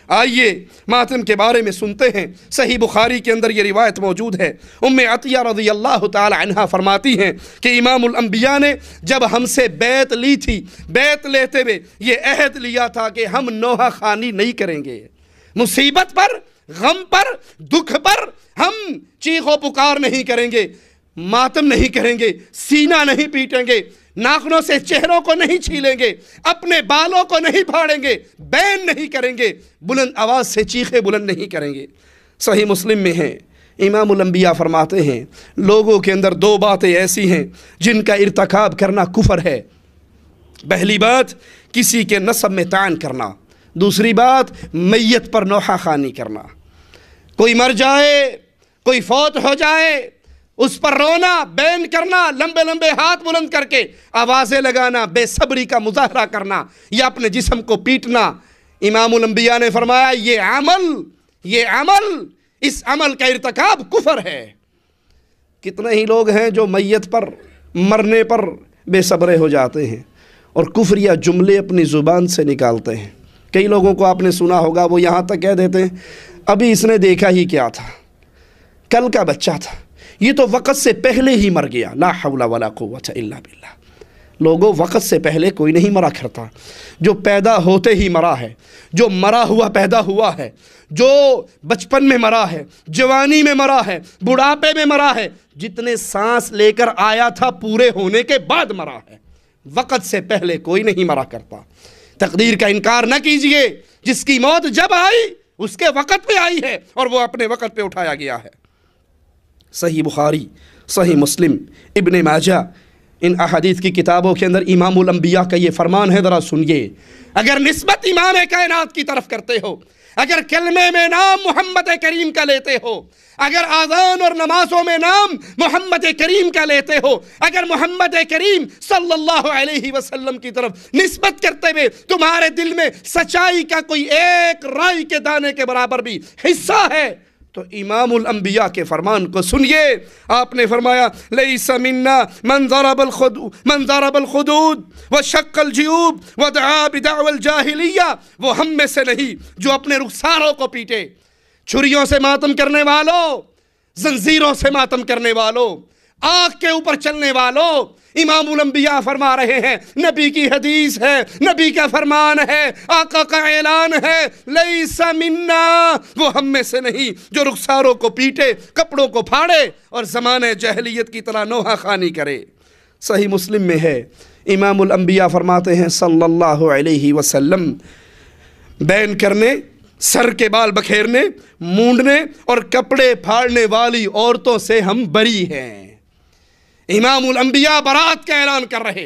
آئیے ماتم کے بارے میں سنتے ہیں۔ صحیح بخاری کے اندر یہ روایت موجود ہے۔ ام عطیہ رضی اللہ تعالی عنہا فرماتی ہیں کہ امام الانبیاء نے جب ہم سے بیعت لی تھی، بیعت لیتے ہوئے یہ عہد لیا تھا کہ ہم نوحہ خوانی نہیں کریں گے، مصیبت پر، غم پر، دکھ پر ہم چیخ و پکار نہیں کریں گے، ماتم نہیں کریں گے، سینہ نہیں پیٹیں گے، ناخنوں سے چہروں کو نہیں چھیلیں گے، اپنے بالوں کو نہیں پھاڑیں گے، بین نہیں کریں گے، بلند آواز سے چیخے بلند نہیں کریں گے۔ صحیح مسلم میں ہے، امام الانبیاء فرماتے ہیں لوگوں کے اندر دو باتیں ایسی ہیں جن کا ارتکاب کرنا کفر ہے۔ پہلی بات کسی کے نسب میں طعن کرنا، دوسری بات میت پر نوحہ خوانی کرنا۔ کوئی مر جائے، کوئی فوت ہو جائے، اس پر رونا، بین کرنا، لمبے لمبے ہاتھ بلند کر کے آوازیں لگانا، بے صبری کا مظاہرہ کرنا یا اپنے جسم کو پیٹنا، امام الانبیاء نے فرمایا یہ عمل اس عمل کا ارتکاب کفر ہے۔ کتنے ہی لوگ ہیں جو میت پر، مرنے پر بے صبرے ہو جاتے ہیں اور کفریہ جملے اپنی زبان سے نکالتے ہیں۔ کئی لوگوں کو آپ نے سنا ہوگا وہ یہاں تک کہہ دیتے ہیں ابھی اس نے دیکھا ہی کیا تھا، کل کا بچہ تھا، یہ تو وقت سے پہلے ہی مر گیا، لا حول ولا قوت الا باللہ۔ لوگوں وقت سے پہلے کوئی نہیں مرا کرتا، جو پیدا ہوتے ہی مرا ہے، جو مرا ہوا پیدا ہوا ہے، جو بچپن میں مرا ہے، جوانی میں مرا ہے، بڑھاپے میں مرا ہے، جتنے سانس لے کر آیا تھا پورے ہونے کے بعد مرا ہے۔ وقت سے پہلے کوئی نہیں مرا کرتا۔ تقدیر کا انکار نہ کیجئے، جس کی موت جب آئی اس کے وقت پہ آئی ہے اور وہ اپنے وقت پہ اٹھایا گیا ہے۔ صحیح بخاری، صحیح مسلم، ابن ماجہ، ان احادیث کی کتابوں کے اندر امام الانبیاء کا یہ فرمان ہے، ذرا سنیے۔ اگر نسبت امام کائنات کی طرف کرتے ہو، اگر کلمے میں نام محمد کریم کا لیتے ہو، اگر آذان اور نمازوں میں نام محمد کریم کا لیتے ہو، اگر محمد کریم صلی اللہ علیہ وسلم کی طرف نسبت کرتے ہوئے تمہارے دل میں سچائی کا کوئی ایک رائی کے دانے کے برابر بھی حصہ ہے تو امام الانبیاء کے فرمان کو سنیے۔ آپ نے فرمایا لیس منا من ضرب الخدود وشق الجیوب ودعا بدعوى الجاہلیہ، وہ ہم میں سے نہیں جو اپنے رخساروں کو پیٹے، چھریوں سے ماتم کرنے والوں، زنجیروں سے ماتم کرنے والوں، آگ کے اوپر چلنے والوں۔ امام الانبیاء فرما رہے ہیں، نبی کی حدیث ہے، نبی کا فرمان ہے، آقا کا اعلان ہے، لیس منا، وہ ہم میں سے نہیں جو رخساروں کو پیٹے، کپڑوں کو پھاڑے اور زمانہ جاہلیت کی طرح نوحہ خوانی کرے۔ صحیح مسلم میں ہے، امام الانبیاء فرماتے ہیں صلی اللہ علیہ وسلم، بین کرنے، سر کے بال بکھیرنے، مونڈنے اور کپڑے پھاڑنے والی عورتوں سے ہم بری ہیں۔ امام الانبیاء برات کا اعلان کر رہے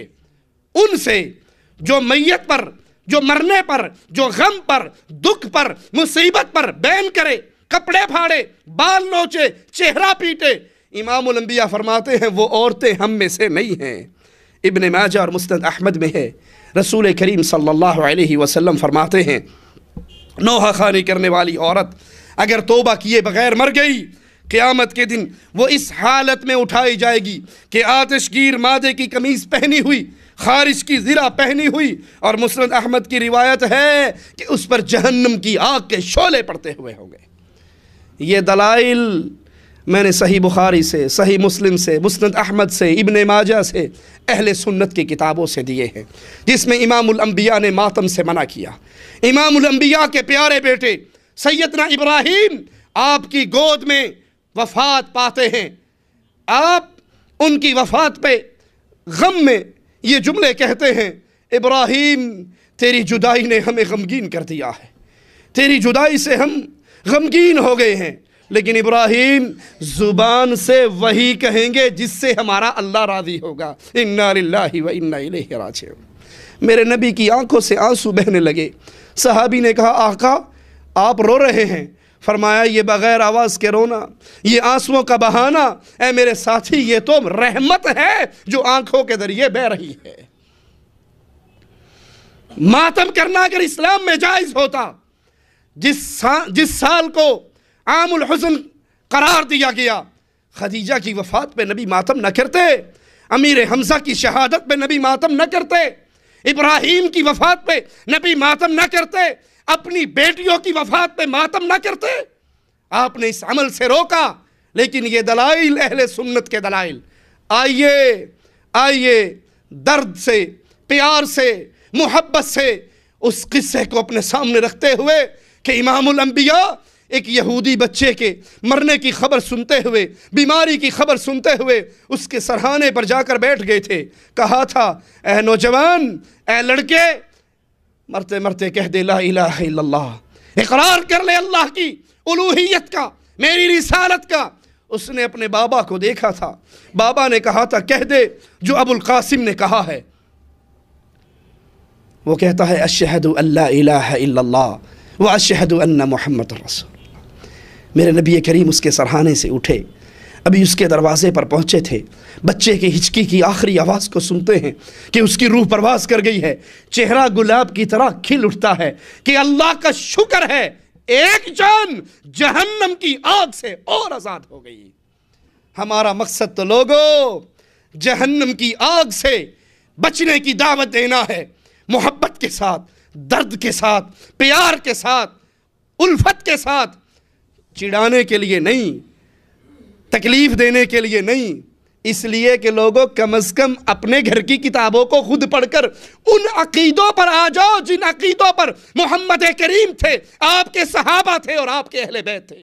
ان سے جو میت پر، جو مرنے پر، جو غم پر، دکھ پر، مصیبت پر بین کرے، کپڑے پھاڑے، بال نوچے، چہرہ پیٹے۔ امام الانبیاء فرماتے ہیں وہ عورتیں ہم میں سے نہیں ہیں۔ ابن ماجہ اور مسند احمد میں ہے، رسول کریم صلی اللہ علیہ وسلم فرماتے ہیں نوحہ خوانی کرنے والی عورت اگر توبہ کیے بغیر مر گئی، قیامت کے دن وہ اس حالت میں اٹھائی جائے گی کہ آتش گیر مادے کی قمیص پہنی ہوئی، خارش کی زرہ پہنی ہوئی، اور مسند احمد کی روایت ہے کہ اس پر جہنم کی آگ کے شعلے پڑتے ہوئے ہوں گے۔ یہ دلائل میں نے صحیح بخاری سے، صحیح مسلم سے، مسند احمد سے، ابن ماجہ سے، اہل سنت کی کتابوں سے دیے ہیں، جس میں امام الانبیاء نے ماتم سے منع کیا۔ امام الانبیاء کے پیارے بیٹے سیدنا ابراہیم آپ کی گود میں وفات پاتے ہیں، آپ ان کی وفات پہ غم میں یہ جملے کہتے ہیں، ابراہیم تیری جدائی نے ہمیں غمگین کر دیا ہے، تیری جدائی سے ہم غمگین ہو گئے ہیں، لیکن ابراہیم زبان سے وہی کہیں گے جس سے ہمارا اللہ راضی ہوگا، انا للہ و انا الیہ راجعون۔ میرے نبی کی آنکھوں سے آنسو بہنے لگے۔ صحابی نے کہا آقا آپ رو رہے ہیں؟ فرمایا یہ بغیر آواز کے رونا، یہ آنسوؤں کا بہانا، اے میرے ساتھی یہ تو رحمت ہے جو آنکھوں کے ذریعے بہہ رہی ہے۔ ماتم کرنا اگر اسلام میں جائز ہوتا، جس سال کو عام الحزن قرار دیا گیا، خدیجہ کی وفات پہ نبی ماتم نہ کرتے، امیر حمزہ کی شہادت پہ نبی ماتم نہ کرتے، ابراہیم کی وفات پہ نبی ماتم نہ کرتے، اپنی بیٹیوں کی وفات پہ ماتم نہ کرتے؟ آپ نے اس عمل سے روکا، لیکن یہ دلائل اہل سنت کے دلائل۔ آئیے درد سے، پیار سے، محبت سے اس قصے کو اپنے سامنے رکھتے ہوئے کہ امام الانبیاء ایک یہودی بچے کے مرنے کی خبر سنتے ہوئے، بیماری کی خبر سنتے ہوئے اس کے سرہانے پر جا کر بیٹھ گئے تھے۔ کہا تھا، اے نوجوان، اے لڑکے، مرتے مرتے کہہ دے لا الہ الا اللہ، اقرار کر لے اللہ کی الوہیت کا، میری رسالت کا۔ اس نے اپنے بابا کو دیکھا تھا، بابا نے کہا تھا کہہ دے جو ابو القاسم نے کہا ہے۔ وہ کہتا ہے اشہد ان لا الہ الا اللہ واشہد ان محمد رسول اللہ۔ میرے نبی کریم اس کے سرہانے سے اٹھے، ابھی اس کے دروازے پر پہنچے تھے، بچے کے ہچکی کی آخری آواز کو سنتے ہیں کہ اس کی روح پرواز کر گئی ہے، چہرہ گلاب کی طرح کھل اٹھتا ہے کہ اللہ کا شکر ہے ایک جان جہنم کی آگ سے اور آزاد ہو گئی۔ ہمارا مقصد تو لوگوں جہنم کی آگ سے بچنے کی دعوت دینا ہے، محبت کے ساتھ، درد کے ساتھ، پیار کے ساتھ، الفت کے ساتھ، چڑھانے کے لیے نہیں، تکلیف دینے کے لیے نہیں۔ اس لیے کہ لوگوں کم از کم اپنے گھر کی کتابوں کو خود پڑھ کر ان عقیدوں پر آ جاؤ جن عقیدوں پر محمد کریم تھے، آپ کے صحابہ تھے اور آپ کے اہل بیت تھے۔